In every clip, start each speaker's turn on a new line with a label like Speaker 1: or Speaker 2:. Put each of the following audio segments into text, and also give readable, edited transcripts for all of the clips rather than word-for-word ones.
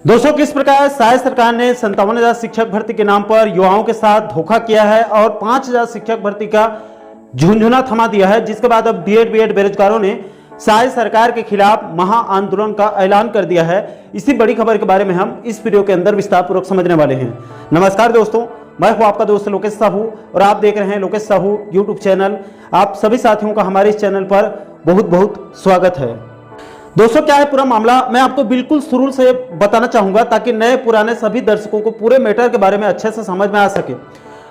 Speaker 1: दोस्तों, किस प्रकार शायद सरकार ने 57,000 शिक्षक भर्ती के नाम पर युवाओं के साथ धोखा किया है और 5,000 शिक्षक भर्ती का झुंझुना थमा दिया है, जिसके बाद अब डीएड बीएड बेरोजगारों ने शायद सरकार के खिलाफ महा आंदोलन का ऐलान कर दिया है। इसी बड़ी खबर के बारे में हम इस वीडियो के अंदर विस्तार पूर्वक समझने वाले हैं। नमस्कार दोस्तों, मैं हूं आपका दोस्त लोकेश साहू और आप देख रहे हैं लोकेश साहू यूट्यूब चैनल। आप सभी साथियों का हमारे इस चैनल पर बहुत बहुत स्वागत है। दोस्तों, क्या है पूरा मामला, मैं आपको बिल्कुल शुरू से बताना चाहूंगा ताकि नए पुराने सभी दर्शकों को पूरे मैटर के बारे में अच्छे से समझ में आ सके।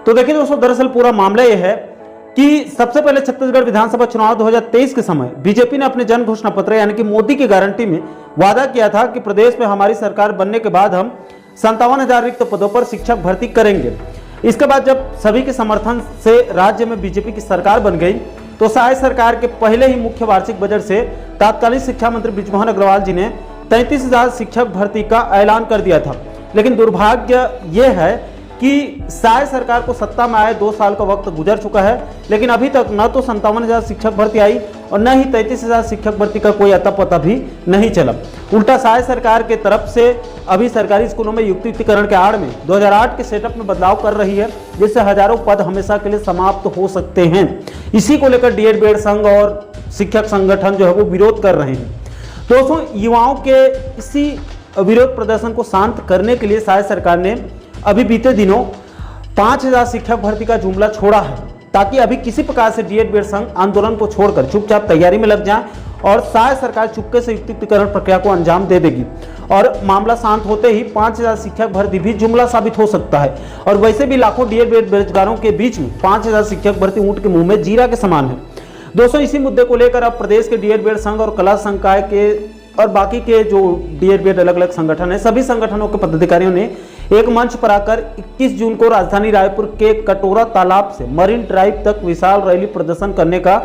Speaker 1: तो देखिए दोस्तों, दरअसल पूरा मामला यह है कि सबसे पहले छत्तीसगढ़ विधानसभा चुनाव 2023 के समय बीजेपी ने अपने जन घोषणा पत्र यानी कि मोदी की गारंटी में वादा किया था कि प्रदेश में हमारी सरकार बनने के बाद हम 57,000 रिक्त पदों पर शिक्षक भर्ती करेंगे। इसके बाद जब सभी के समर्थन से राज्य में बीजेपी की सरकार बन गई तो शायद सरकार के पहले ही मुख्य वार्षिक बजट से तत्कालीन शिक्षा मंत्री बृजमोहन अग्रवाल जी ने 33,000 शिक्षक भर्ती का ऐलान कर दिया था। लेकिन दुर्भाग्य यह है कि शायद सरकार को सत्ता में आए 2 साल का वक्त गुजर चुका है, लेकिन अभी तक न तो 57,000 शिक्षक भर्ती आई और न ही 33,000 शिक्षक भर्ती का कोई अता पता भी नहीं चला। उल्टा शायद सरकार के तरफ से अभी सरकारी स्कूलों में युक्तिकरण के आड़ में 2008 के सेटअप में बदलाव कर रही है, जिससे हजारों पद हमेशा के लिए समाप्त हो सकते हैं। इसी को लेकर डीएड बीएड संघ और शिक्षक संगठन जो है वो विरोध कर रहे हैं। दोस्तों, युवाओं के इसी विरोध प्रदर्शन को शांत करने के लिए शायद सरकार ने अभी बीते दिनों 5,000 शिक्षक भर्ती का जुमला छोड़ा है, ताकि अभी किसी प्रकार से डीएड बीएड संघ आंदोलन को छोड़कर चुपचाप तैयारी में लग जाए और शायद सरकार चुपके से युक्तिकरण प्रक्रिया को अंजाम दे देगी और मामला शांत होते ही 5,000 शिक्षक भर्ती भी जुमला साबित हो सकता है। और वैसे भी लाखों डीएड बीएड बेरोजगारों के बीच में 5,000 शिक्षक भर्ती ऊंट के मुंह में जीरा के समान है। दोस्तों, इसी मुद्दे को लेकर अब प्रदेश के डीएड बीएड संघ और कला संकाय के और बाकी के जो डीएड बीएड अलग अलग संगठन है, सभी संगठनों के पदाधिकारियों ने एक मंच पर आकर 21 जून को राजधानी रायपुर के कटोरा तालाब से मरीन ड्राइव तक विशाल रैली प्रदर्शन करने का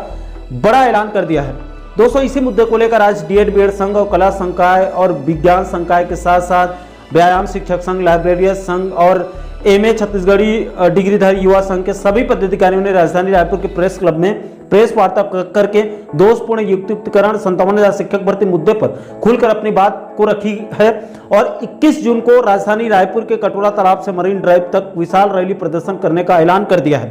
Speaker 1: बड़ा ऐलान कर दिया है। दोस्तों, इसी मुद्दे को लेकर आज डीएड बीएड संघ और कला संकाय और विज्ञान संकाय के साथ साथ व्यायाम शिक्षक संघ, लाइब्रेरियन संघ और एमए छत्तीसगढ़ी डिग्रीधारी युवा संघ के सभी पदाधिकारियों ने राजधानी रायपुर के प्रेस क्लब में प्रेस वार्ता करके दोषपूर्ण युक्तिकरण 57,000 शिक्षक भर्ती मुद्दे पर खुलकर अपनी बात को रखी है और 21 जून को राजधानी रायपुर के कटोरा तालाब से मरीन ड्राइव तक विशाल रैली प्रदर्शन करने का ऐलान कर दिया है।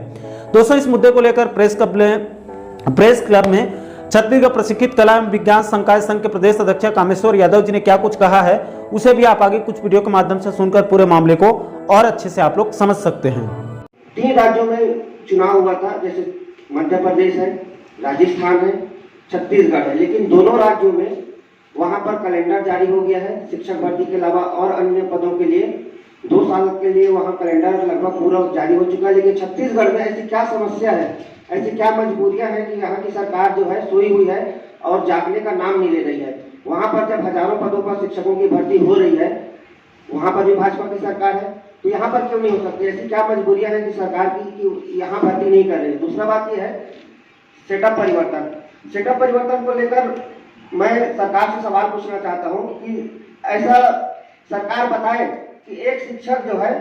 Speaker 1: दोस्तों, इस मुद्दे को लेकर प्रेस क्लब में छत्तीसगढ़ प्रशिक्षित कला एवं विज्ञान संकाय संघ के प्रदेश अध्यक्ष कामेश्वर यादव जी ने क्या कुछ कहा है, उसे भी आप आगे कुछ वीडियो के माध्यम से सुनकर पूरे मामले को और अच्छे से आप लोग समझ सकते हैं।
Speaker 2: 3 राज्यों में चुनाव हुआ था, जैसे मध्य प्रदेश है, राजस्थान है, छत्तीसगढ़ है, लेकिन दोनों राज्यों में वहां पर कैलेंडर जारी हो गया है शिक्षक भर्ती के अलावा और अन्य पदों के लिए 2 साल के लिए वहां कैलेंडर लगभग पूरा जारी हो चुका है। लेकिन छत्तीसगढ़ में ऐसी क्या समस्या है, ऐसी क्या मजबूरियां हैं कि यहाँ की सरकार जो है सोई हुई है और जागने का नाम नहीं ले रही है। वहां पर जब हजारों पदों पर शिक्षकों की भर्ती हो रही है, वहां पर भी भाजपा की सरकार है, तो यहाँ पर क्यों नहीं हो सकती? ऐसी क्या मजबूरियां हैं कि सरकार की कि यहाँ भर्ती नहीं कर रही? दूसरा बात यह है सेटअप परिवर्तन। सेटअप परिवर्तन को लेकर मैं सरकार से सवाल पूछना चाहता हूँ कि ऐसा सरकार बताए कि एक शिक्षक जो है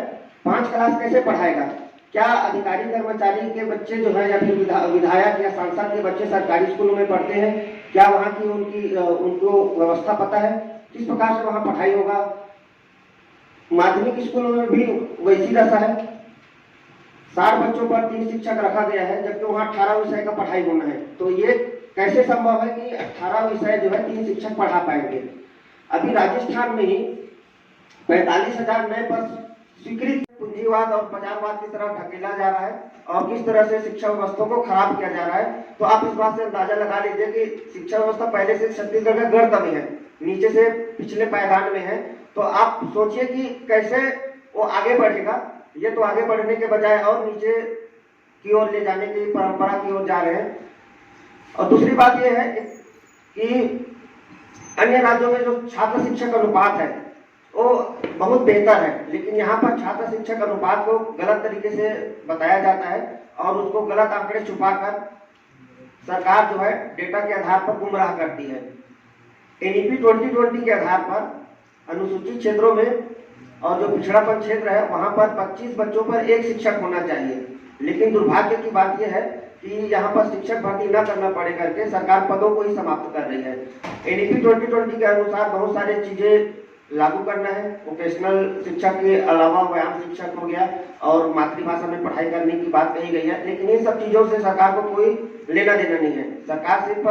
Speaker 2: 5 क्लास कैसे पढ़ाएगा? क्या अधिकारी कर्मचारी के बच्चे जो है या फिर विधायक या सांसद के बच्चे सरकारी स्कूलों में पढ़ते हैं? क्या वहाँ की उनको व्यवस्था पता है? किस प्रकार से वहाँ पढ़ाई होगा? माध्यमिक स्कूलों में भी वैसी दशा है, 60 बच्चों पर 3 शिक्षक रखा गया है, जबकि वहाँ 18 विषय का पढ़ाई होना है। तो ये कैसे संभव है कि 18 विषय जो है 3 शिक्षक पढ़ा पाएंगे? अभी राजस्थान में ही 45,000 नए पद स्वीकृत पूंजीवाद और बाजारवाद की तरफ ढकेला जा रहा है और किस तरह से शिक्षा व्यवस्था को खराब किया जा रहा है। तो आप इस बात से अंदाजा लगा लीजिए कि शिक्षा व्यवस्था पहले से छत्तीसगढ़ में गर्त में है, नीचे से पिछले पायदान में है। तो आप सोचिए कि कैसे वो आगे बढ़ेगा। ये तो आगे बढ़ने के बजाय और नीचे की ओर ले जाने की परंपरा की ओर जा रहे हैं। और दूसरी बात यह है कि अन्य राज्यों में जो छात्र शिक्षक अनुपात है वो बहुत बेहतर है, लेकिन यहाँ पर छात्र शिक्षक अनुपात को गलत तरीके से बताया जाता है और उसको गलत आंकड़े छुपाकर सरकार जो है डेटा के आधार पर गुमराह करती है। एनईपी 2020 के आधार पर अनुसूचित क्षेत्रों में और जो पिछड़ापन क्षेत्र है वहां पर 25 बच्चों पर 1 शिक्षक होना चाहिए, लेकिन दुर्भाग्य की बात यह है कि यहाँ पर शिक्षक भर्ती न करना पड़े करके सरकार पदों को ही समाप्त कर रही है। एनईपी 2020 के अनुसार बहुत सारी चीजें लागू करना है। वोकेशनल शिक्षा के अलावा व्यायाम शिक्षक हो गया और मातृभाषा में पढ़ाई करने की बात कही गई है, लेकिन इन सब चीजों से सरकार को कोई लेना देना नहीं है। सरकार सिर्फ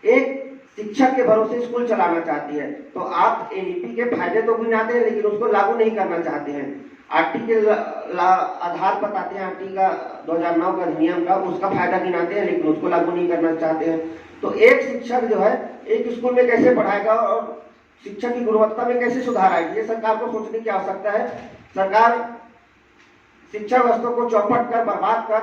Speaker 2: एक शिक्षक के भरोसे स्कूल चलाना चाहती है। तो आप एनईपी के फायदे तो गिनाते हैं लेकिन उसको लागू नहीं करना चाहते हैं। आरटी के आधार बताते हैं, आरटी का 2009 का अधिनियम का, उसका फायदा गिनाते हैं लेकिन उसको लागू नहीं करना चाहते हैं। तो एक शिक्षक जो है एक स्कूल में कैसे पढ़ाएगा और शिक्षा की गुणवत्ता में कैसे सुधार आएगी, ये सरकार को सोचने की आवश्यकता है। सरकार शिक्षा व्यवस्था को चौपट कर, बर्बाद कर